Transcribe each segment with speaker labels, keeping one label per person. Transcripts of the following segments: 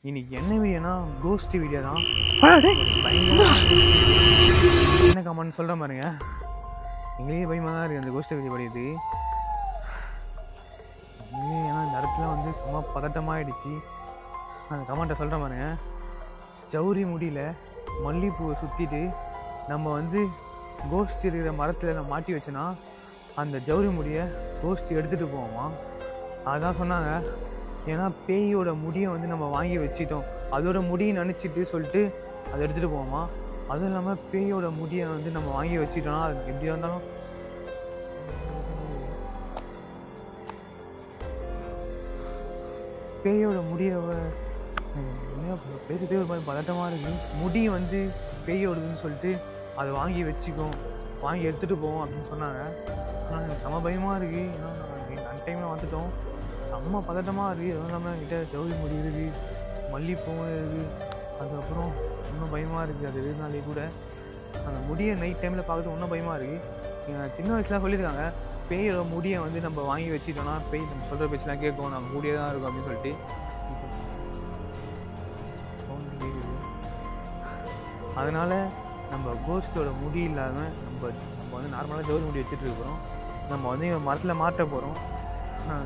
Speaker 1: இன்னைக்கு என்ன வீடியோனா cost video தான். என்ன கமெண்ட் சொல்கிற பாருங்க, எங்களே பயமாக தான் இருக்குது அந்த கோஸ்ட் வீடியோ படிக்கிறது. ஏன்னா இந்த இடத்துல வந்து சும்மா பதட்டமாகிடுச்சு. அந்த கமெண்ட்டை சொல்கிற பாருங்க, ஜவுரி முடியல மல்லிகைப்பூவை சுற்றிட்டு நம்ம வந்து கோஸ்ட் இருக்கிற மரத்தில் நம்ம மாட்டி வச்சோன்னா அந்த ஜவுரி முடியை கோஸ்ட் எடுத்துகிட்டு போவோமா. அதுதான் சொன்னாங்க. ஏன்னா பேயோட முடியை வந்து நம்ம வாங்கி வச்சிட்டோம், அதோட முடியை நினச்சிட்டு சொல்லிட்டு அதை எடுத்துகிட்டு போவோமா. அதுவும் இல்லாமல் பேயோட முடியை வந்து நம்ம வாங்கி வச்சிட்டோம்னா அது எப்படியா இருந்தாலும் பேயோட முடியை பேசுறதே ஒரு மாதிரி பதட்டமாக இருக்குது. முடி வந்து பேயோடுதுன்னு சொல்லிட்டு அதை வாங்கி வச்சுக்கோம், வாங்கி எடுத்துகிட்டு போவோம் அப்படின்னு சொன்னாங்க. ஆனால் எனக்கு செம்ம பயமாக இருக்குது. ஏன்னா நாங்கள் அந்த டைமில் வந்துட்டோம், செம்ம பதட்டமாக இருக்குது. அதுவும் இல்லாமல் என்கிட்ட ஜவுளி முடி இருக்குது, மல்லிகைப்பூவும் இருக்குது. அதுக்கப்புறம் இன்னும் பயமாக இருக்குது. அது இருந்தாலே கூட அந்த முடியை நைட் டைமில் பார்க்குறது இன்னும் பயமாக இருக்குது. சின்ன வயசுலாம் சொல்லியிருக்காங்க, பேயோட முடியை வந்து நம்ம வாங்கி வச்சுட்டோம்னா பேய் நம்ம சொல்கிற பேச்செலாம் கேட்கும், நம்ம முடியே தான் இருக்கும் அப்படின்னு சொல்லிட்டு. அதனால் நம்ம கோஸ்ட்டோட முடி இல்லாமல் நம்ம வந்து நார்மலாக ஜவுளி முடி வச்சுட்டு இருக்கிறோம். நம்ம வந்து மரத்தில் மாட்ட போகிறோம்.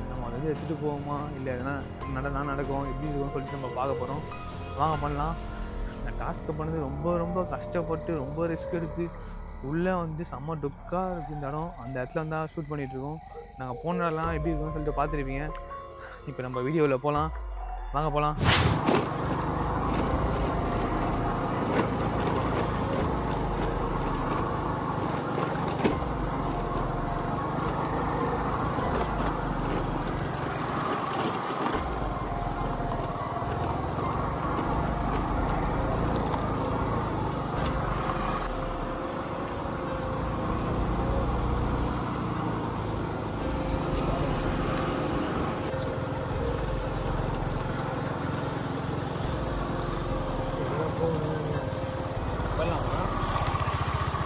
Speaker 1: நம்ம அதை வந்து எடுத்துகிட்டு போவோமா இல்லை எதனா நடக்கும் எப்படி இருக்கும்னு சொல்லிட்டு நம்ம பார்க்க போகிறோம். வாங்க பண்ணலாம். இந்த டாஸ்க்கை பண்ணது ரொம்ப ரொம்ப கஷ்டப்பட்டு ரொம்ப ரிஸ்க் எடுத்து உள்ளே வந்து செம்ம டுக்காக இருக்குது இந்த இடம். அந்த இடத்துல வந்து ஷூட் பண்ணிகிட்ருக்கோம். நாங்கள் போன இடம்லாம் எப்படி இருக்குன்னு சொல்லிட்டு பார்த்துருப்பீங்க. இப்போ நம்ம வீடியோவில் போகலாம், வாங்க போகலாம்.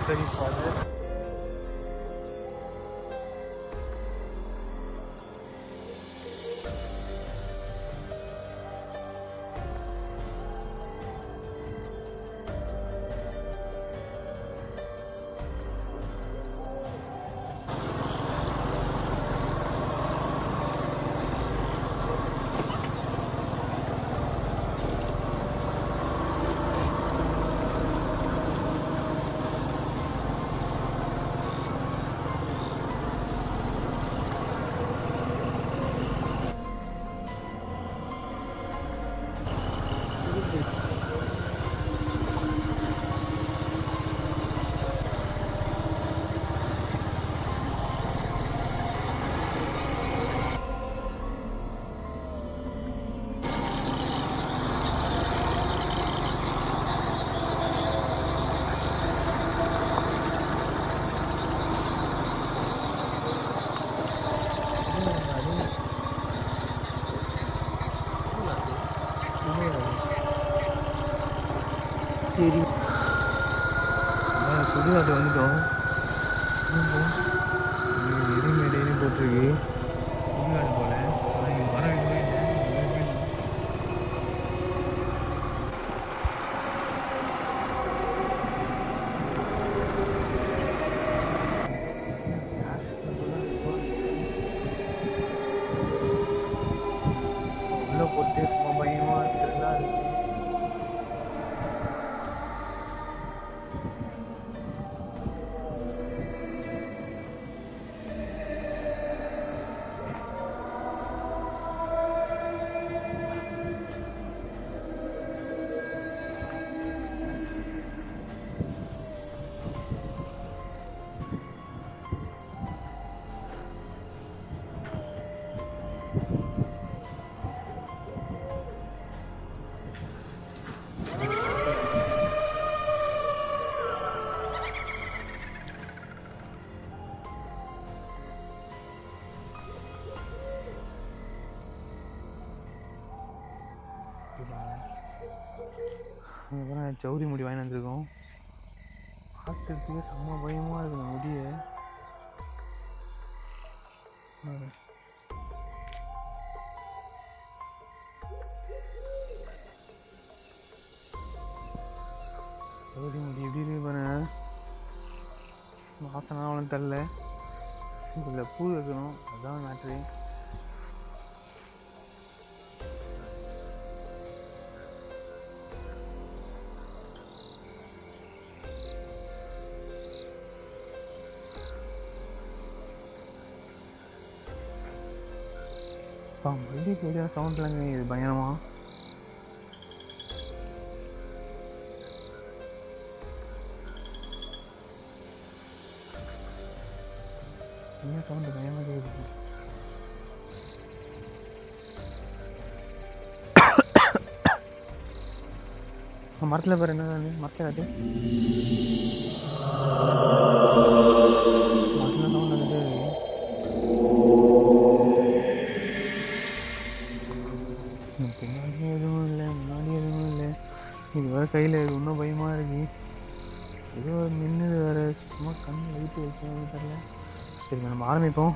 Speaker 1: சரி ஃபாதர், சரி சுடுகாட்டு வந்துட்டோம். எரிமேடைன்னு போட்டிருக்கு, சுடுகாடு போல. ஆனால் வர இல்லை. உள்ள போட்டு சும்மா பயமாக இருக்கிறதா இருக்கு. அதுக்கப்புறம் ஜவுரி முடி வாங்கி வந்துருக்கோம். பார்த்துறதுக்கு செம்ம பயமாக இருக்குது முடியை. ஜோதி முடி எப்படி இருக்கு பாருங்க. வாசனை அவனும் தரல. இதில் பூ வைக்கணும், அதுதான் மேட்ரு. மல்லிகைக்கு வெளியாக சவுண்ட்லாங்க இது பயங்கரமா. என்ன சவுண்டு பயமாக கேட்குது. மரத்தில் பாரு என்ன மரத்தில் காட்டு. மரத்தில் சவுண்ட் வந்துட்டு பின்னாடி எதுவும் இல்லை, முன்னாடி எதுவும் இல்லை. இது வேறு கையில் இன்னும் பயமாக இருக்கு. ஏதோ நின்று வேறு சும்மா கண் லைட்டு வைக்கணும்னு தெரியல. சரி நம்ம ஆரம்பிப்போம்.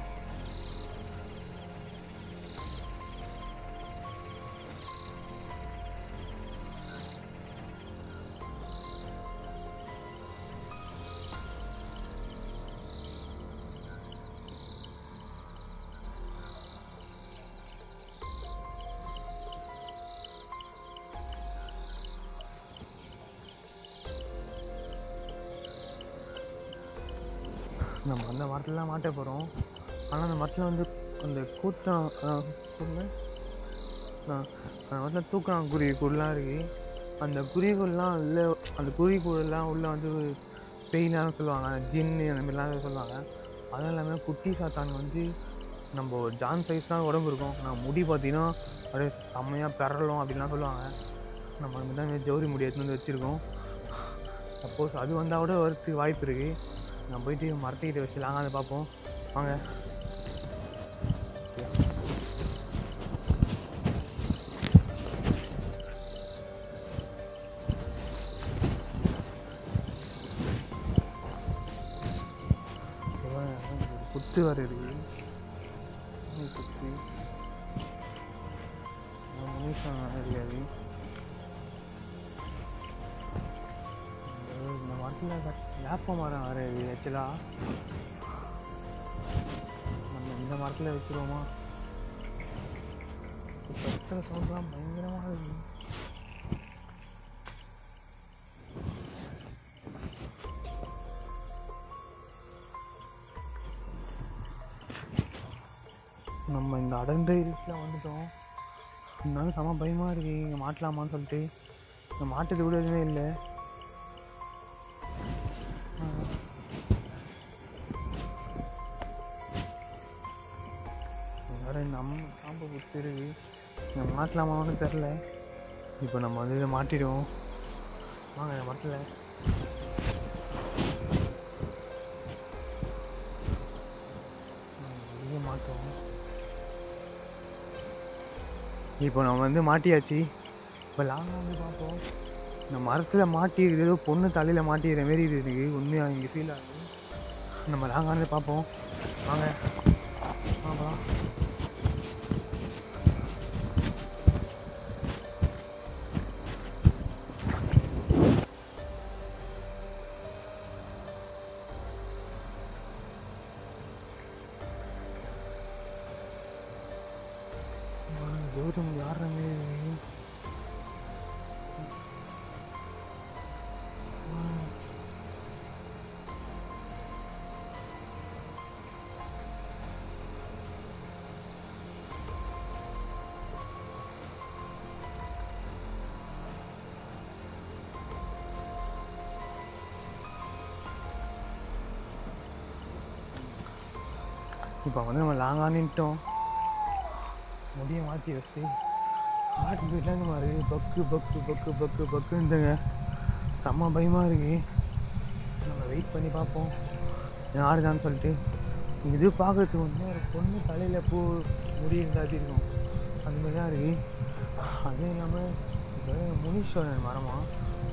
Speaker 1: நம்ம அந்த மரத்துலலாம் மாட்ட போகிறோம். ஆனால் அந்த மரத்தில் வந்து அந்த கூட்டம் அந்த மரத்தில் தூக்கம் குருவிக்கூடலாம் இருக்குது. அந்த குருவிக்கூடலாம் இல்லை, அந்த குருவிக்கூடலாம் உள்ளே வந்து பெயினாலும் சொல்லுவாங்க, ஜின்னு அந்த மாதிரிலாம் சொல்லுவாங்க. அதுவும் இல்லாமல் குட்டி சாத்தான் வந்து நம்ம ஜான் சைஸ் தான் உடம்பு இருக்கும். நான் முடி பார்த்தீங்கன்னா அப்படியே செம்மையாக பெறலும் அப்படின்லாம் சொல்லுவாங்க. நம்ம அந்த மாதிரி ஜவுரி முடி எடுத்துன்னு வந்து வச்சுருக்கோம். சப்போஸ் அது வந்தால் கூட வரதுக்கு வாய்ப்பு இருக்குது. நான் போயிட்டு மரத்துக்கிட்ட வச்சுலாங்க, அதை பார்ப்போம் வாங்க. குத்து வர இருக்கு, குத்து தெரியாது. இந்த மரத்தில் வேப்ப மரம் வர ஆக்சுவலாக நம்ம இந்த மரத்தில் வச்சுருவோமா? கத்துற சவுண்ட்லாம் பயங்கரமாக இருக்கு. நம்ம இந்த அடர்ந்த இருட்டில் வந்துட்டோம். இருந்தாலும் செம பயமாக இருக்கு. இங்கே மாட்டலாமான்னு சொல்லிட்டு இந்த மாட்டுக்கு கூட எதுவுமே இல்லை. நம்ம காம்பை கொடுத்துருக்கு. இங்கே மாட்டலாமான்னு தெரில. இப்போ நம்ம வந்து இதை மாட்டிடுவோம் வாங்க. இந்த மரத்தில் இங்கே மாட்டுவோம். இப்போ நம்ம வந்து மாட்டியாச்சு. இப்போ லாங்காக வந்து பார்ப்போம். இந்த மரத்தில் மாட்டி இருக்குது, ஏதோ பொண்ணு தலையில் மாட்டிக்கிற மாரி இருக்குது. உண்மையாக இங்கே ஃபீல் ஆகுது. நம்ம லாங்காக வந்து பார்ப்போம் வாங்க. பார்க்கலாம். கௌதம் யார் இப்போ வந்து நம்ம லாங்காக நின்ட்டோம். முடிய மாற்றி வச்சு ஆட்டு போயிட்டாங்க மாதிரி பக்கு பக்கு பக்கு பக்கு பக்குன்ட்டுங்க. செம்ம பயமாக இருக்குது. நம்ம வெயிட் பண்ணி பார்ப்போம் யாருதான்னு சொல்லிட்டு. இது பார்க்குறதுக்கு வந்து ஒரு பொண்ணு தலையில் பூ முடி இருந்தாச்சு இருக்கும், அதுமாதிரி தான் இருக்குது. அதுவும் இல்லாமல் இப்போ முனீஸ்வரன் மரமாக,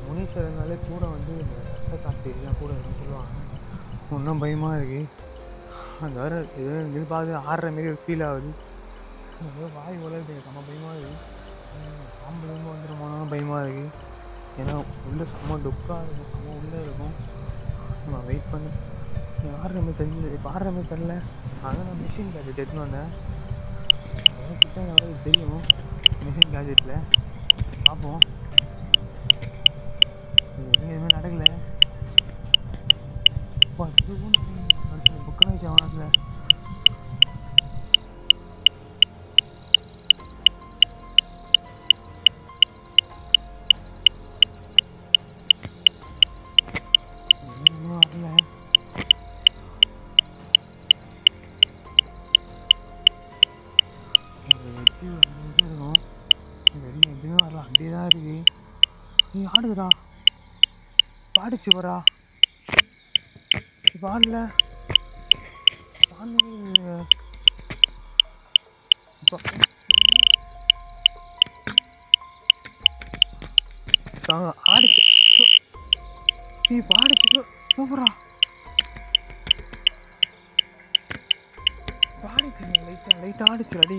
Speaker 1: முனீஸ்வரனாலே கூட வந்து இந்த ரத்த காற்று எல்லாம் கூட இருக்குன்னு சொல்லுவாங்க. இன்னும் பயமாக இருக்குது. அந்த வேறு இது பார்த்து ஆடுற மாரி ஒரு ஃபீல் ஆகுது. வாய் வளருது, செம்ம பயமாக இருக்குது. பாம்பு வந்துடுமானாலும் பயமாக இருக்குது. ஏன்னா உள்ளே செம்ம டுக்காக இருக்கும், செம்ம உள்ளே இருக்கும். நான் வெயிட் பண்ணி ஆடுற மாதிரி தெரியல, இப்போ ஆடுற மாதிரி தெரில. அதான் நான் மிஷின் கேஜெட் எடுத்துன்னு வந்தேன். கிட்ட எவ்வளோ தெரியும் மிஷின் கேஜெட்டில். பார்ப்போம், எதுவுமே நடக்கலை. புக்கனை வச்சு அவனத்தில் வரல. வச்சு இருக்கும் வெளியே எதுவுமே வரல, அப்படியே தான் இருக்கு. நீ ஆடுதுடா, பாடிச்சு போறா. இப்போ ஆடல இப்போ ஆடிச்சு. நீ பாடிச்சு போறா, பாடிச்சு லைட்டாக ஆடிச்சு. அடி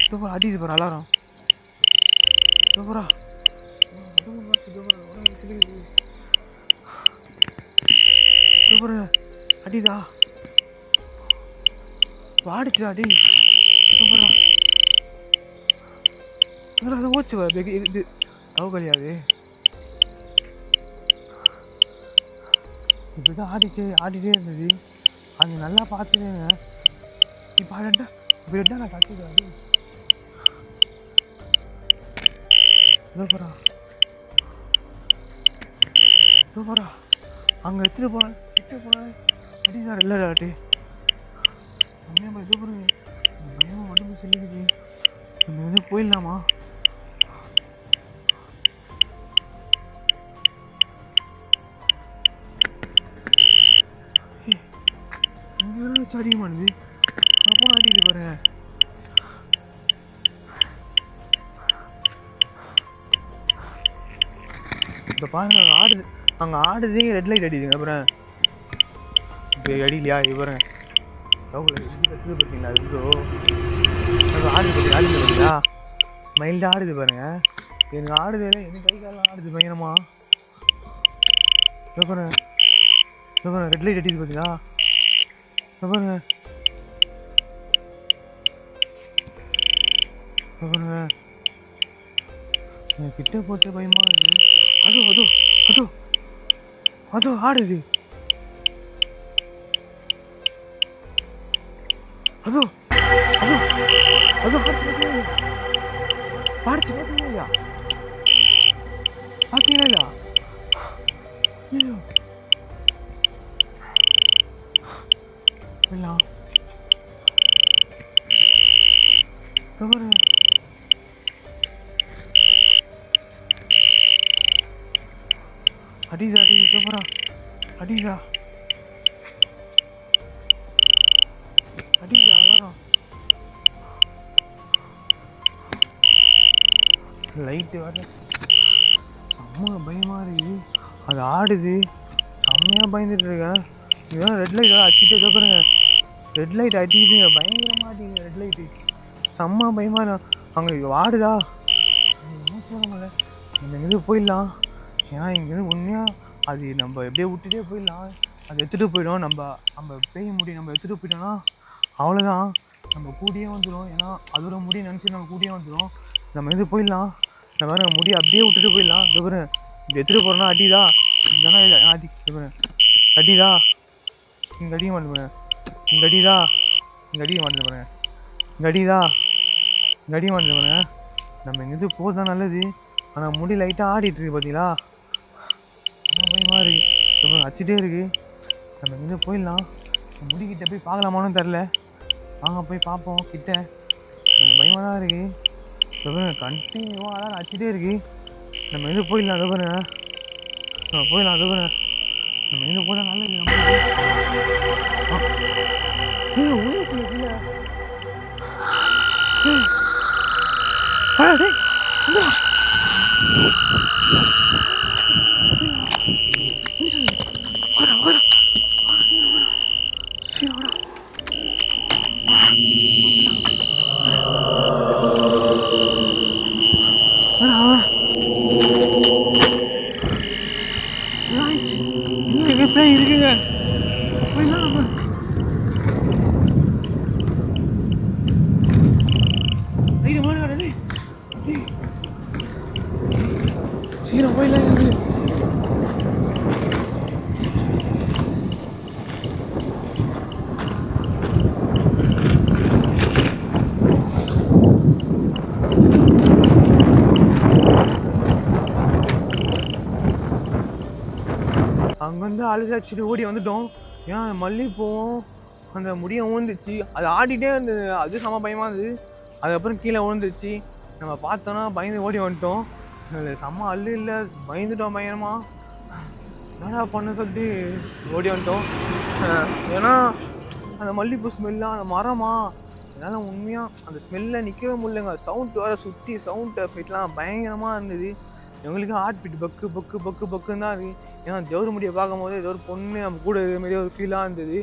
Speaker 1: இப்போ அடிச்சு போகிற அலாரம் போகிறா. அடிதா பாடிச்சு அடி போகிறா. அதை ஓச்சு இது தவ கழியாது. இப்படிதான் ஆடிட்டே இருந்தது. அது நல்லா பார்த்துவேங்க. இப்போ ஆடா இப்படிட்டா நான் கற்றுது அடி போகிறா. அங்கே எடுத்துகிட்டு போனேன், கிட்ட போனேன் அடிதார் இல்லை டாட்டி. செம்மையாக இது பாருங்க, பயமாக உடம்பு சொல்லிக்குது. நம்ம வந்து போயிடலாமா? இங்கே வச்சு அடிக்க மாட்டேது. அப்போ அடிக்குது பாருங்க. இப்போ பாருங்க ஆடுது, அங்கே ஆடுது, ரெட் லைட் அடிக்குதுங்க. அப்புறம் இப்போ அடிக்கலையா? இது பாருங்க கற்றுது பார்த்தீங்களா? அது ஆடுது பார்த்தீங்களா? மைல்டாக ஆடுது பாருங்க. எனக்கு ஆடுது இல்லை, எனக்கு கை காலம் ஆடுது பயங்கரமா. பாருங்க ரெட் லைட் அடிக்குது பார்த்தீங்களா? பாருங்க கிட்ட போட்டு பயமா இருக்கு. அதோ ஆடுது. அதோ பாடிச்சு பார்த்தீங்களா? பார்த்தீங்களா? ஐயோ எல்லாம் பாருங்க. அடிதா போறா, அடிதா அலாரம். லைட்டு வர செம்ம பயமா இருக்கு. அது ஆடுது, செம்மையா பயந்துட்டு இருக்கேன். இதுதான் ரெட் லைட் அடிச்சுட்டே பாருங்க. ரெட் லைட் அடிக்குதுங்க, பயங்கரமா அடிக்குங்க ரெட் லைட்டு. செம்ம பயமா அங்கே ஆடுதா. என்ன சொல்ல முடியல, நம்ம இங்கேருந்து போயிடலாம். ஏன்னா இங்கேருந்து உண்மையாக அது நம்ம எப்படியே விட்டுட்டே போயிடலாம். அது எடுத்துகிட்டு போயிடும். நம்ம பேய் முடி நம்ம எடுத்துகிட்டு போயிட்டோம்னா அவ்வளோதான், நம்ம கூடியே வந்துடும். ஏன்னா அதோட முடியை நினச்சி நம்ம கூடியே வந்துடும். நம்ம இது போயிடலாம். இந்த மாதிரி நம்ம முடியை அப்படியே விட்டுட்டு போயிடலாம். இது பாருங்க, இப்படி எடுத்துகிட்டு போகிறோன்னா அடிதா இல்லைன்னா இல்லை அடி. இது பாருங்க அடிதா, இங்கே அடிக்க மாட்டேன் பாருங்க. இங்கே அடிதா, இங்கே அடிக்க மாட்டேன் பாருங்க. இங்கே அடிதா, இங்கே அடிக்க மாட்டேன் பாருங்க. நம்ம இங்கேருந்து போகிறது தான் நல்லது. ஆனால் முடி லைட்டாக ஆடிட்டு இருக்கு பார்த்தீங்களா? ரொம்ப பயமாக இருக்குது. ரொம்ப அடிச்சிட்டே இருக்குது. நம்ம இங்கேருந்து போயிடலாம். முடிக்கிட்ட போய் பார்க்கலாமான்னு தெரில. வாங்க போய் பார்ப்போம். கிட்ட கொஞ்சம் பயமாக தான் இருக்குது. கண்டினியூவாக அதான் அடிச்சிட்டே இருக்குது. நம்ம இங்கே போயிடலாம். அது பாருங்க, நம்ம போயிடலாம். அது பாருங்க, நம்ம இங்கே போனால் நல்லது. சீக்கிரம் போயிடலாம் இருந்து. அங்கேருந்து அழுது அடிச்சுட்டு ஓடி வந்துட்டோம். ஏன்னா மல்லிகைப்பூவும் அந்த முடியை விழுந்துச்சு, அது ஆடிட்டே இருந்தது. அது செம பயமாக இருந்தது. அதுக்கப்புறம் கீழே விழுந்துருச்சு. நம்ம பார்த்தோன்னா பயந்து ஓடி வந்துட்டோம். செம்ம அள்ளு இல்லை, பயந்துட்டோம் பயங்கரமா. என்னடா பண்ண சொல்லிட்டு ஓடி வந்துட்டோம். ஏன்னா அந்த மல்லிகைப்பூ ஸ்மெல்லாம் அந்த மரமா, அதனால் உண்மையாக அந்த ஸ்மெல்லில் நிற்கவே முடியலங்க. சவுண்ட் வேறு சுற்றி சவுண்ட் எஃபெக்ட்லாம் பயங்கரமாக இருந்தது. எங்களுக்கு ஹார்ட் பீட் பக்கு பக்கு பக்கு பக்குன்னு தான் இருக்குது. ஏன்னா ஜவுரி முடியை பார்க்கும்போது ஏதோ ஒரு பொண்ணு நம்ம கூட இருக்கிற மாதிரியே ஒரு ஃபீலாக இருந்தது.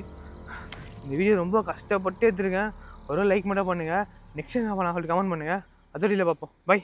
Speaker 1: இந்த வீடியோ ரொம்ப கஷ்டப்பட்டு எடுத்துருக்கேன். ஒரு லைக் மட்டும் பண்ணுங்கள். நெக்ஸ்ட் என்ன பண்ணலாம் சொல்லிட்டு கமெண்ட் பண்ணுங்கள். அதோட பார்ப்போம். பை.